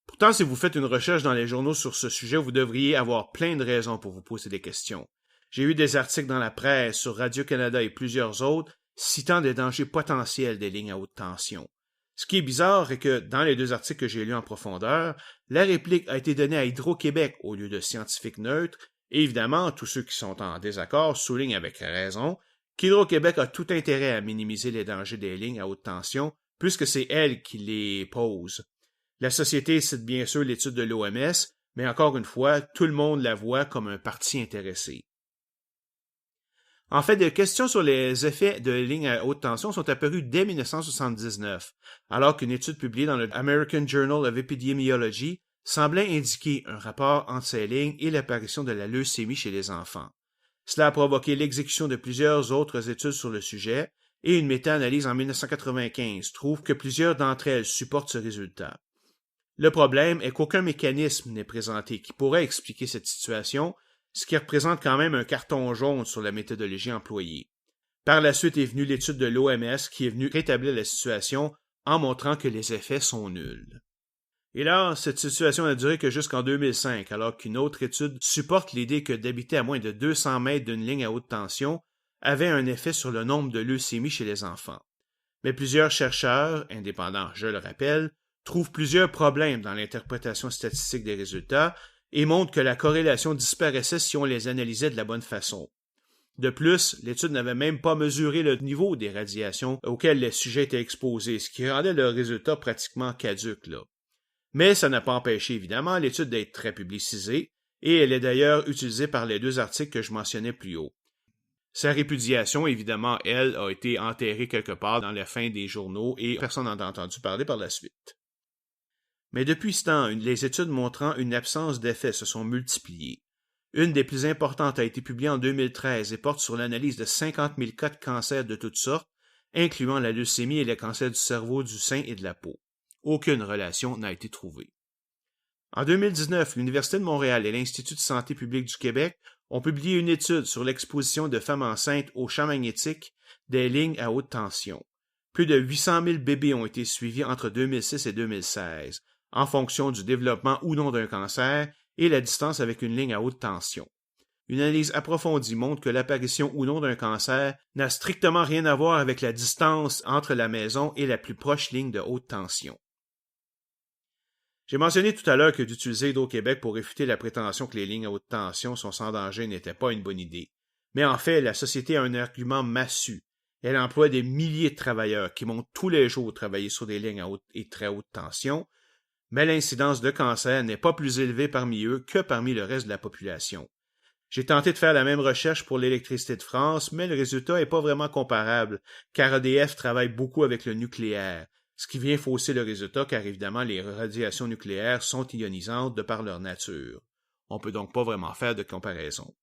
Pourtant, si vous faites une recherche dans les journaux sur ce sujet, vous devriez avoir plein de raisons pour vous poser des questions. J'ai eu des articles dans la presse, sur Radio-Canada et plusieurs autres, citant des dangers potentiels des lignes à haute tension. Ce qui est bizarre est que, dans les 2 articles que j'ai lus en profondeur, la réplique a été donnée à Hydro-Québec au lieu de scientifiques neutres, et évidemment, tous ceux qui sont en désaccord soulignent avec raison qu'Hydro-Québec a tout intérêt à minimiser les dangers des lignes à haute tension, puisque c'est elle qui les pose. La société cite bien sûr l'étude de l'OMS, mais encore une fois, tout le monde la voit comme un parti intéressé. En fait, des questions sur les effets de lignes à haute tension sont apparues dès 1979, alors qu'une étude publiée dans le American Journal of Epidemiology semblait indiquer un rapport entre ces lignes et l'apparition de la leucémie chez les enfants. Cela a provoqué l'exécution de plusieurs autres études sur le sujet, et une méta-analyse en 1995 trouve que plusieurs d'entre elles supportent ce résultat. Le problème est qu'aucun mécanisme n'est présenté qui pourrait expliquer cette situation, ce qui représente quand même un carton jaune sur la méthodologie employée. Par la suite est venue l'étude de l'OMS qui est venue rétablir la situation en montrant que les effets sont nuls. Et là, cette situation n'a duré que jusqu'en 2005, alors qu'une autre étude supporte l'idée que d'habiter à moins de 200 mètres d'une ligne à haute tension avait un effet sur le nombre de leucémies chez les enfants. Mais plusieurs chercheurs, indépendants je le rappelle, trouvent plusieurs problèmes dans l'interprétation statistique des résultats et montrent que la corrélation disparaissait si on les analysait de la bonne façon. De plus, l'étude n'avait même pas mesuré le niveau des radiations auxquelles les sujets étaient exposés, ce qui rendait le résultat pratiquement caduc, là. Mais ça n'a pas empêché, évidemment, l'étude d'être très publicisée, et elle est d'ailleurs utilisée par les 2 articles que je mentionnais plus haut. Sa répudiation, évidemment, elle, a été enterrée quelque part dans la fin des journaux et personne n'en a entendu parler par la suite. Mais depuis ce temps, les études montrant une absence d'effet se sont multipliées. Une des plus importantes a été publiée en 2013 et porte sur l'analyse de 50 000 cas de cancer de toutes sortes, incluant la leucémie et les cancers du cerveau, du sein et de la peau. Aucune relation n'a été trouvée. En 2019, l'Université de Montréal et l'Institut de santé publique du Québec ont publié une étude sur l'exposition de femmes enceintes au champ magnétique des lignes à haute tension. Plus de 800 000 bébés ont été suivis entre 2006 et 2016, en fonction du développement ou non d'un cancer et la distance avec une ligne à haute tension. Une analyse approfondie montre que l'apparition ou non d'un cancer n'a strictement rien à voir avec la distance entre la maison et la plus proche ligne de haute tension. J'ai mentionné tout à l'heure que d'utiliser Hydro-Québec pour réfuter la prétention que les lignes à haute tension sont sans danger n'était pas une bonne idée. Mais en fait, la société a un argument massu. Elle emploie des milliers de travailleurs qui montent tous les jours travailler sur des lignes à haute et très haute tension, mais l'incidence de cancer n'est pas plus élevée parmi eux que parmi le reste de la population. J'ai tenté de faire la même recherche pour l'électricité de France, mais le résultat n'est pas vraiment comparable, car EDF travaille beaucoup avec le nucléaire, ce qui vient fausser le résultat car évidemment les radiations nucléaires sont ionisantes de par leur nature. On peut donc pas vraiment faire de comparaison.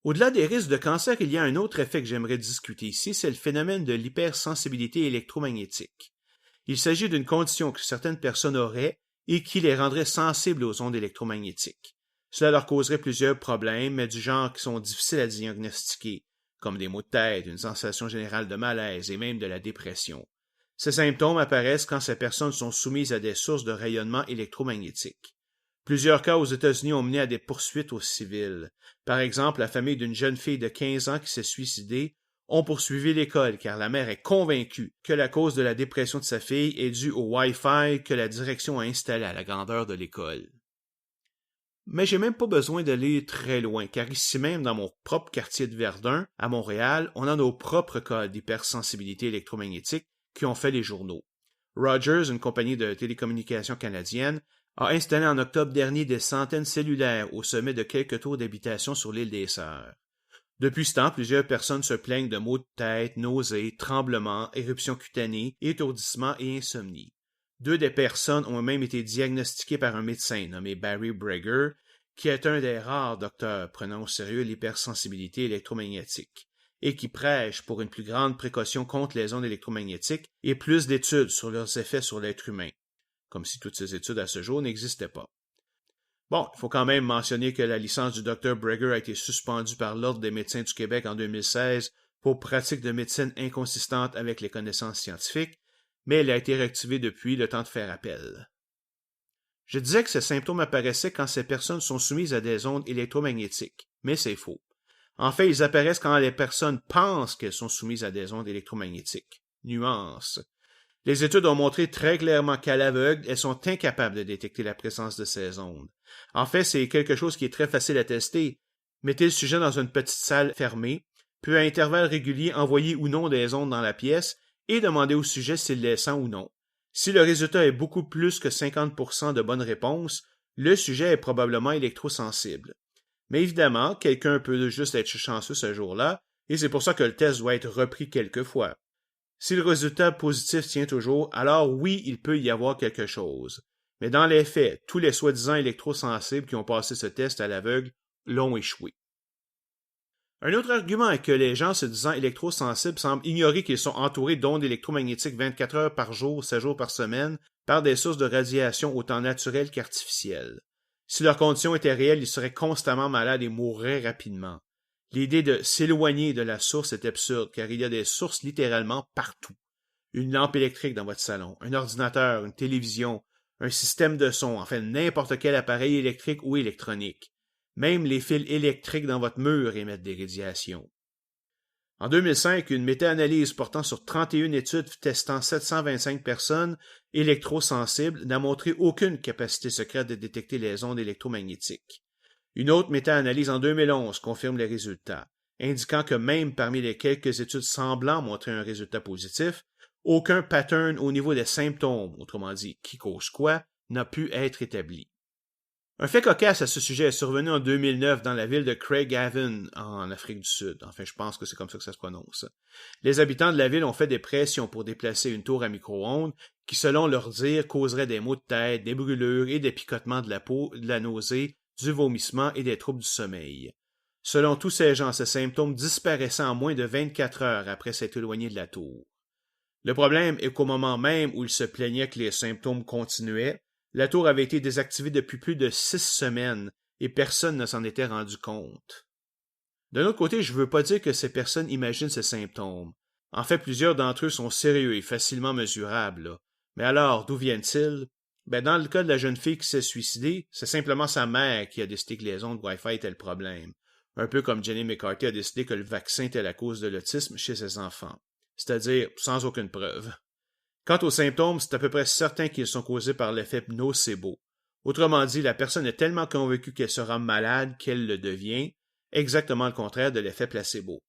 Au-delà des risques de cancer, il y a un autre effet que j'aimerais discuter ici, c'est le phénomène de l'hypersensibilité électromagnétique. Il s'agit d'une condition que certaines personnes auraient et qui les rendrait sensibles aux ondes électromagnétiques. Cela leur causerait plusieurs problèmes, mais du genre qui sont difficiles à diagnostiquer, comme des maux de tête, une sensation générale de malaise et même de la dépression. Ces symptômes apparaissent quand ces personnes sont soumises à des sources de rayonnement électromagnétique. Plusieurs cas aux États-Unis ont mené à des poursuites aux civils. Par exemple, la famille d'une jeune fille de 15 ans qui s'est suicidée ont poursuivi l'école car la mère est convaincue que la cause de la dépression de sa fille est due au Wi-Fi que la direction a installé à la grandeur de l'école. Mais j'ai même pas besoin d'aller très loin, car ici même, dans mon propre quartier de Verdun, à Montréal, on a nos propres cas d'hypersensibilité électromagnétique qui ont fait les journaux. Rogers, une compagnie de télécommunications canadienne, a installé en octobre dernier des centaines cellulaires au sommet de quelques tours d'habitation sur l'île des Sœurs. Depuis ce temps, plusieurs personnes se plaignent de maux de tête, nausées, tremblements, éruptions cutanées, étourdissements et insomnie. 2 des personnes ont même été diagnostiquées par un médecin nommé Barry Breger, qui est un des rares docteurs prenant au sérieux l'hypersensibilité électromagnétique, et qui prêche pour une plus grande précaution contre les ondes électromagnétiques et plus d'études sur leurs effets sur l'être humain, comme si toutes ces études à ce jour n'existaient pas. Bon, il faut quand même mentionner que la licence du Dr Breger a été suspendue par l'Ordre des médecins du Québec en 2016 pour pratique de médecine inconsistante avec les connaissances scientifiques, mais elle a été réactivée depuis, le temps de faire appel. Je disais que ces symptômes apparaissaient quand ces personnes sont soumises à des ondes électromagnétiques, mais c'est faux. En fait, ils apparaissent quand les personnes pensent qu'elles sont soumises à des ondes électromagnétiques. Nuance. Les études ont montré très clairement qu'à l'aveugle, elles sont incapables de détecter la présence de ces ondes. En fait, c'est quelque chose qui est très facile à tester. Mettez le sujet dans une petite salle fermée, puis à intervalles réguliers envoyez ou non des ondes dans la pièce et demandez au sujet s'il les sent ou non. Si le résultat est beaucoup plus que 50% de bonnes réponses, le sujet est probablement électrosensible. Mais évidemment, quelqu'un peut juste être chanceux ce jour-là, et c'est pour ça que le test doit être repris quelques fois. Si le résultat positif tient toujours, alors oui, il peut y avoir quelque chose. Mais dans les faits, tous les soi-disant électrosensibles qui ont passé ce test à l'aveugle l'ont échoué. Un autre argument est que les gens se disant électrosensibles semblent ignorer qu'ils sont entourés d'ondes électromagnétiques 24 heures par jour, 7 jours par semaine, par des sources de radiation autant naturelles qu'artificielles. Si leur condition était réelle, ils seraient constamment malades et mourraient rapidement. L'idée de s'éloigner de la source est absurde, car il y a des sources littéralement partout. Une lampe électrique dans votre salon, un ordinateur, une télévision, un système de son, enfin n'importe quel appareil électrique ou électronique. Même les fils électriques dans votre mur émettent des radiations. En 2005, une méta-analyse portant sur 31 études testant 725 personnes électrosensibles n'a montré aucune capacité secrète de détecter les ondes électromagnétiques. Une autre méta-analyse en 2011 confirme les résultats, indiquant que même parmi les quelques études semblant montrer un résultat positif, aucun pattern au niveau des symptômes, autrement dit, qui cause quoi, n'a pu être établi. Un fait cocasse à ce sujet est survenu en 2009 dans la ville de Craigavon, en Afrique du Sud. Enfin, je pense que c'est comme ça que ça se prononce. Les habitants de la ville ont fait des pressions pour déplacer une tour à micro-ondes qui, selon leur dire, causerait des maux de tête, des brûlures et des picotements de la peau, de la nausée, du vomissement et des troubles du sommeil. Selon tous ces gens, ces symptômes disparaissaient en moins de 24 heures après s'être éloignés de la tour. Le problème est qu'au moment même où ils se plaignaient que les symptômes continuaient, la tour avait été désactivée depuis plus de 6 semaines et personne ne s'en était rendu compte. D'un autre côté, je ne veux pas dire que ces personnes imaginent ces symptômes. En fait, plusieurs d'entre eux sont sérieux et facilement mesurables. Là. Mais alors, d'où viennent-ils? Dans le cas de la jeune fille qui s'est suicidée, c'est simplement sa mère qui a décidé que les ondes Wi-Fi étaient le problème. Un peu comme Jenny McCarthy a décidé que le vaccin était la cause de l'autisme chez ses enfants. C'est-à-dire sans aucune preuve. Quant aux symptômes, c'est à peu près certain qu'ils sont causés par l'effet nocebo. Autrement dit, la personne est tellement convaincue qu'elle sera malade qu'elle le devient, exactement le contraire de l'effet placebo.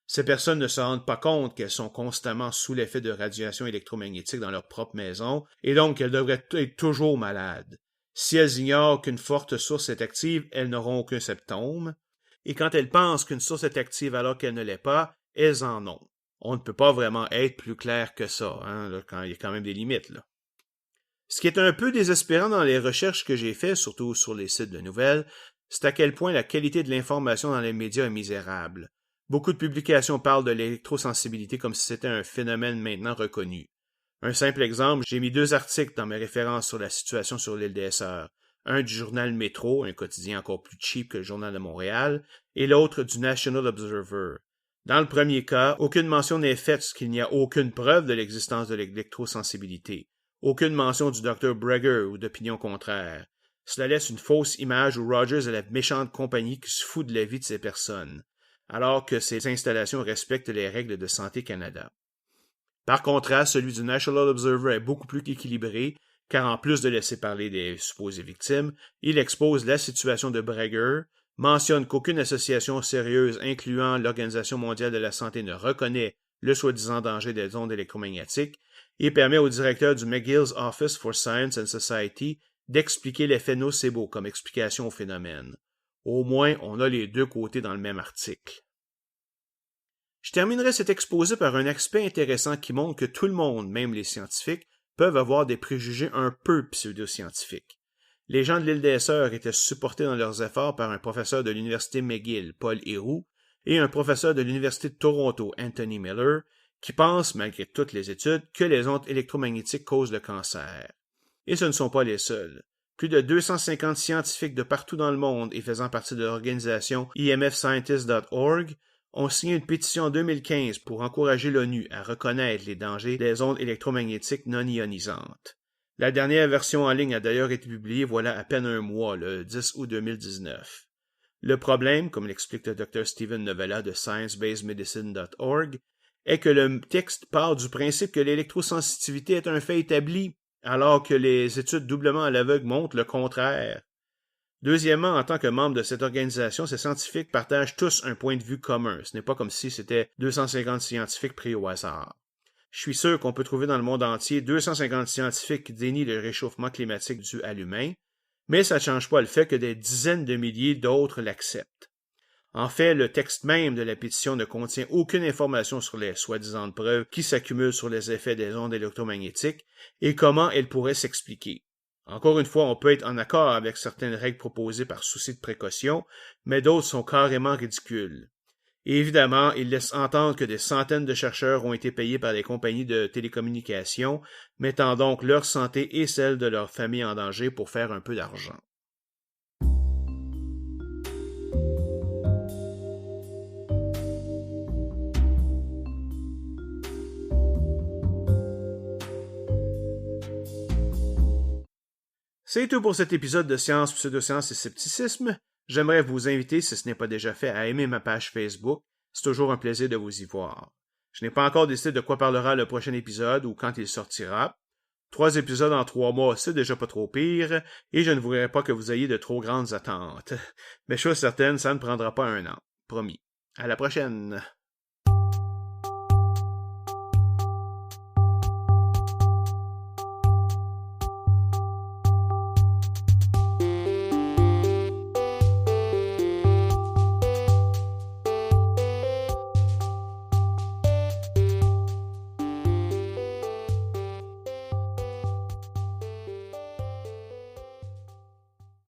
Ces personnes ne se rendent pas compte qu'elles sont constamment sous l'effet de radiation électromagnétique dans leur propre maison, et donc qu'elles devraient être toujours malades. Si elles ignorent qu'une forte source est active, elles n'auront aucun symptôme, et quand elles pensent qu'une source est active alors qu'elle ne l'est pas, elles en ont. On ne peut pas vraiment être plus clair que ça, quand il y a quand même des limites. Là. Ce qui est un peu désespérant dans les recherches que j'ai faites, surtout sur les sites de nouvelles, c'est à quel point la qualité de l'information dans les médias est misérable. Beaucoup de publications parlent de l'électrosensibilité comme si c'était un phénomène maintenant reconnu. Un simple exemple, j'ai mis 2 articles dans mes références sur la situation sur l'île des Sœurs. Un du journal Métro, un quotidien encore plus cheap que le journal de Montréal, et l'autre du National Observer. Dans le premier cas, aucune mention n'est faite qu'il n'y a aucune preuve de l'existence de l'électrosensibilité. Aucune mention du Dr. Breger ou d'opinion contraire. Cela laisse une fausse image où Rogers est la méchante compagnie qui se fout de la vie de ces personnes, alors que ces installations respectent les règles de Santé Canada. Par contraste, celui du National Observer est beaucoup plus équilibré, car en plus de laisser parler des supposées victimes, il expose la situation de Breger, mentionne qu'aucune association sérieuse incluant l'Organisation mondiale de la santé ne reconnaît le soi-disant danger des ondes électromagnétiques et permet au directeur du McGill's Office for Science and Society d'expliquer l'effet nocebo comme explication au phénomène. Au moins, on a les deux côtés dans le même article. Je terminerai cet exposé par un aspect intéressant qui montre que tout le monde, même les scientifiques, peuvent avoir des préjugés un peu pseudo-scientifiques. Les gens de l'île des Sœurs étaient supportés dans leurs efforts par un professeur de l'Université McGill, Paul Héroux, et un professeur de l'Université de Toronto, Anthony Miller, qui pensent, malgré toutes les études, que les ondes électromagnétiques causent le cancer. Et ce ne sont pas les seuls. Plus de 250 scientifiques de partout dans le monde et faisant partie de l'organisation emfscientist.org ont signé une pétition en 2015 pour encourager l'ONU à reconnaître les dangers des ondes électromagnétiques non ionisantes. La dernière version en ligne a d'ailleurs été publiée voilà à peine un mois, le 10 août 2019. Le problème, comme l'explique le Dr. Steven Novella de ScienceBasedMedicine.org, est que le texte part du principe que l'électrosensitivité est un fait établi, alors que les études doublement à l'aveugle montrent le contraire. Deuxièmement, en tant que membre de cette organisation, ces scientifiques partagent tous un point de vue commun. Ce n'est pas comme si c'était 250 scientifiques pris au hasard. Je suis sûr qu'on peut trouver dans le monde entier 250 scientifiques qui dénient le réchauffement climatique dû à l'humain, mais ça ne change pas le fait que des dizaines de milliers d'autres l'acceptent. En fait, le texte même de la pétition ne contient aucune information sur les soi-disant preuves qui s'accumulent sur les effets des ondes électromagnétiques et comment elles pourraient s'expliquer. Encore une fois, on peut être en accord avec certaines règles proposées par souci de précaution, mais d'autres sont carrément ridicules. Et évidemment, il laisse entendre que des centaines de chercheurs ont été payés par des compagnies de télécommunications, mettant donc leur santé et celle de leur famille en danger pour faire un peu d'argent. C'est tout pour cet épisode de Science, Pseudosciences et Scepticisme. J'aimerais vous inviter, si ce n'est pas déjà fait, à aimer ma page Facebook. C'est toujours un plaisir de vous y voir. Je n'ai pas encore décidé de quoi parlera le prochain épisode ou quand il sortira. 3 épisodes en 3 mois, c'est déjà pas trop pire, et je ne voudrais pas que vous ayez de trop grandes attentes. Mais chose certaine, ça ne prendra pas 1 an. Promis. À la prochaine!